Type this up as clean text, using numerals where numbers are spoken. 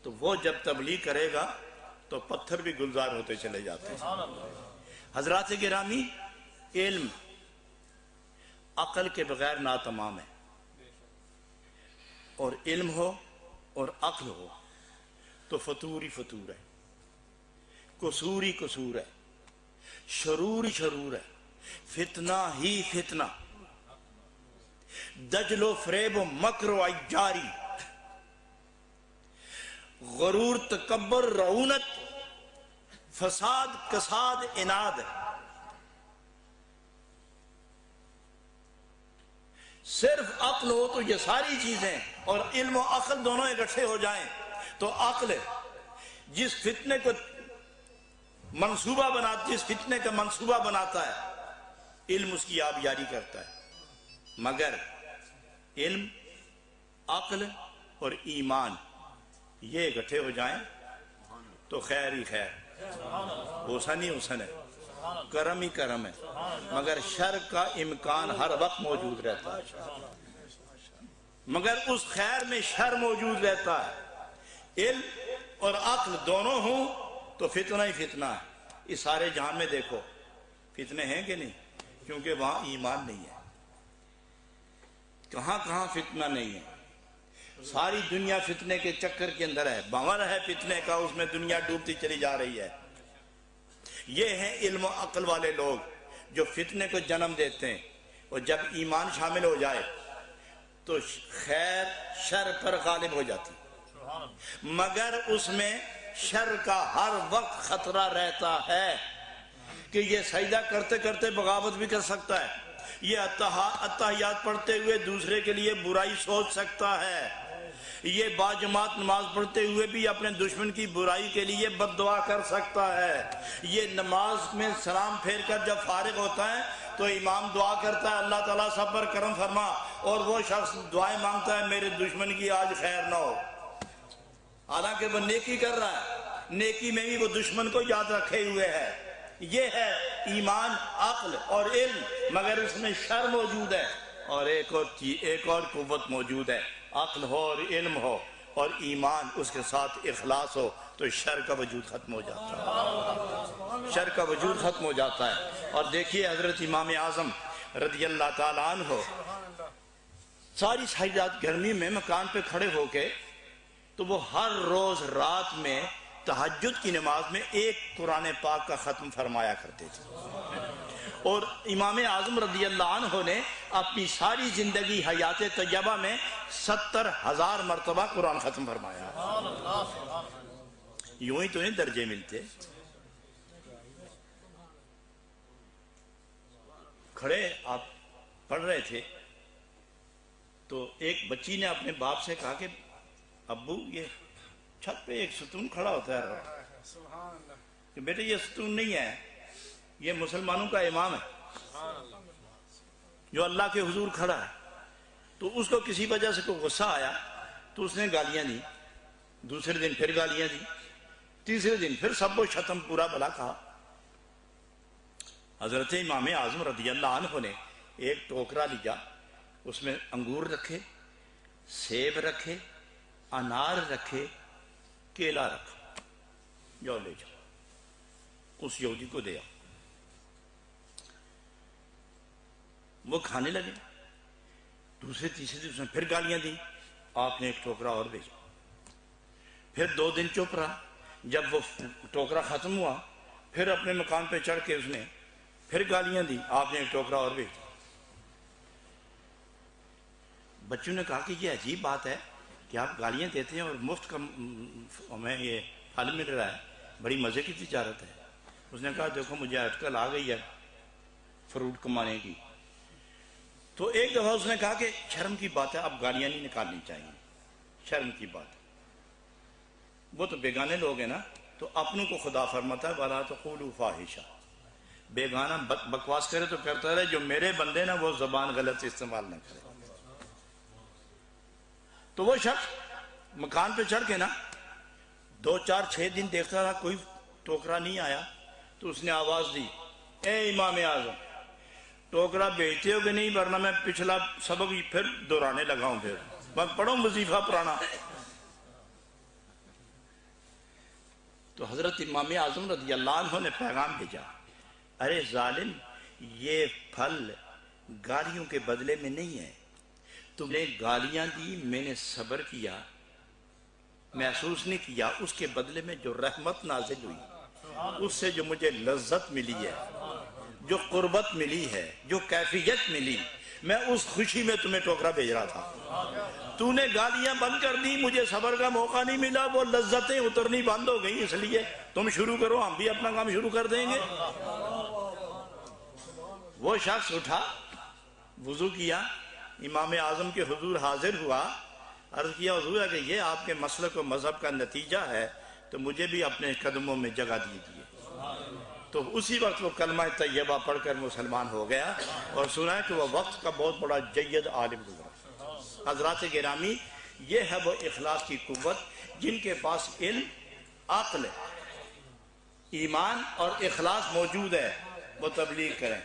تو وہ جب تبلیغ کرے گا تو پتھر بھی گلزار ہوتے چلے جاتے ہیں۔ حضرات گرامی، علم عقل کے بغیر ناتمام ہے، اور علم ہو اور عقل ہو تو فطور ہی فطور ہے، قصور ہی قصور ہے، شرور ہی شرور ہے، فتنہ ہی فتنہ، دجل و فریب و مکر و عجاری، غرور تکبر رعونت، فساد کساد اناد ہے۔ صرف عقل ہو تو یہ ساری چیزیں، اور علم و عقل دونوں اکٹھے ہو جائیں تو عقل جس فتنے کو منصوبہ جس فتنے کا منصوبہ بناتا ہے، علم اس کی آبیاری کرتا ہے۔ مگر علم، عقل اور ایمان یہ اکٹھے ہو جائیں تو خیر ہی خیر، حسن ہی حسن ہے، کرم ہی کرم ہے، مگر شر کا امکان ہر وقت موجود رہتا ہے، مگر اس خیر میں شر موجود رہتا ہے۔ علم اور عقل دونوں ہوں تو فتنہ ہی فتنہ ہے۔ اس سارے جہان میں دیکھو فتنے ہیں کہ نہیں، کیونکہ وہاں ایمان نہیں ہے۔ کہاں کہاں فتنہ نہیں ہے، ساری دنیا فتنے کے چکر کے اندر ہے، بھنور ہے فتنے کا، اس میں دنیا ڈوبتی چلی جا رہی ہے۔ یہ ہیں علم و عقل والے لوگ جو فتنے کو جنم دیتے ہیں، اور جب ایمان شامل ہو جائے تو خیر شر پر غالب ہو جاتی، مگر اس میں شر کا ہر وقت خطرہ رہتا ہے کہ یہ سجدہ کرتے کرتے بغاوت بھی کر سکتا ہے، یہ اتحیات پڑھتے ہوئے دوسرے کے لیے برائی سوچ سکتا ہے، یہ باجماعت نماز پڑھتے ہوئے بھی اپنے دشمن کی برائی کے لیے بد دعا کر سکتا ہے، یہ نماز میں سلام پھیر کر جب فارغ ہوتا ہے تو امام دعا کرتا ہے اللہ تعالیٰ سب پر کرم فرما، اور وہ شخص دعائیں مانگتا ہے میرے دشمن کی آج خیر نہ ہو، حالانکہ وہ نیکی کر رہا ہے، نیکی میں بھی وہ دشمن کو یاد رکھے ہوئے ہے۔ یہ ہے ایمان، عقل اور علم، مگر اس میں شر موجود ہے، اور ایک اور قوت موجود ہے، عقل ہو اور علم ہو اور ایمان اس کے ساتھ اخلاص ہو تو شر کا وجود ختم ہو جاتا ہے، شر کا وجود ختم ہو جاتا ہے۔ اور دیکھیے حضرت امام اعظم رضی اللہ تعالیٰ عنہ ساری رات گرمی میں مکان پہ کھڑے ہو کے، تو وہ ہر روز رات میں تہجد کی نماز میں ایک قرآن پاک کا ختم فرمایا کرتے تھے، اور امام اعظم رضی اللہ عنہ نے اپنی ساری زندگی حیات طیبہ میں 70,000 مرتبہ قرآن ختم فرمایا۔ یوں ہی تو نہیں درجے ملتے، کھڑے آپ پڑھ رہے تھے تو ایک بچی نے اپنے باپ سے کہا کہ ابو یہ چھت پہ ایک ستون کھڑا ہوتا ہے، کہ بیٹے یہ ستون نہیں ہے، یہ مسلمانوں کا امام ہے جو اللہ کے حضور کھڑا ہے۔ تو اس کو کسی وجہ سے کوئی غصہ آیا تو اس نے گالیاں دی، دوسرے دن پھر گالیاں دی، تیسرے دن پھر سب کو شتم پورا بھلا کہا۔ حضرت امام اعظم رضی اللہ عنہ نے ایک ٹوکرا لیا، اس میں انگور رکھے، سیب رکھے، انار رکھے، کیلا رکھا، جاؤ لے جاؤ، اس یہودی کو دیا۔ وہ کھانے لگے، دوسرے تیسرے دن اس نے پھر گالیاں دی، آپ نے ایک ٹوکرا اور بھیجا، پھر 2 دن چپ رہا، جب وہ ٹوکرا ختم ہوا پھر اپنے مکان پہ چڑھ کے اس نے پھر گالیاں دی، آپ نے ایک ٹوکرا اور بھیجا۔ بچوں نے کہا کہ یہ عجیب بات ہے کہ آپ گالیاں دیتے ہیں اور مفت کا ہمیں یہ پھل مل رہا ہے، بڑی مزے کی تجارت ہے۔ اس نے کہا دیکھو مجھے اٹکل آ گئی ہے فروٹ کمانے کی۔ تو ایک دفعہ اس نے کہا کہ شرم کی بات ہے، اب گالیاں نہیں نکالنی چاہیے، شرم کی بات ہے، وہ تو بیگانے لوگ ہیں نا، تو اپنوں کو خدا فرماتا ہے وَلَا تَقُولُوا فَاحِشَةً، بیگانہ بکواس کرے تو کرتا رہے، جو میرے بندے نا وہ زبان غلط استعمال نہ کرے۔ تو وہ شخص مکان پہ چڑھ کے نا 2 4 6 دن دیکھتا رہا، کوئی ٹوکرا نہیں آیا، تو اس نے آواز دی اے امام اعظم ٹوکرا بیچتے ہو کہ نہیں، ورنہ میں پچھلا سبق پھر دہرانے لگا ہوں، پھر میں پڑھوں وظیفہ پرانا۔ تو حضرت امام اعظم رضی اللہ عنہ نے پیغام بھیجا، ارے ظالم، یہ پھل گالیوں کے بدلے میں نہیں ہے، تم نے گالیاں دی، میں نے صبر کیا، محسوس نہیں کیا، اس کے بدلے میں جو رحمت نازل ہوئی، اس سے جو مجھے لذت ملی ہے، جو قربت ملی ہے، جو کیفیت ملی، میں اس خوشی میں تمہیں ٹوکرا بھیج رہا تھا۔ تو نے گالیاں بند کر دی، مجھے صبر کا موقع نہیں ملا، وہ لذتیں اترنی بند ہو گئی، اس لیے تم شروع کرو، ہم بھی اپنا کام شروع کر دیں گے۔ وہ شخص اٹھا، وضو کیا، امام اعظم کے حضور حاضر ہوا، عرض کیا حضور کہ یہ آپ کے مسلک و مذہب کا نتیجہ ہے، تو مجھے بھی اپنے قدموں میں جگہ دیجیے۔ تو اسی وقت وہ کلمہ طیبہ پڑھ کر مسلمان ہو گیا، اور سنا ہے کہ وہ وقت کا بہت بڑا جید عالم گزرا۔ حضرات گرامی، یہ ہے وہ اخلاص کی قوت، جن کے پاس علم، عقل، ایمان اور اخلاص موجود ہے، وہ تبلیغ کریں۔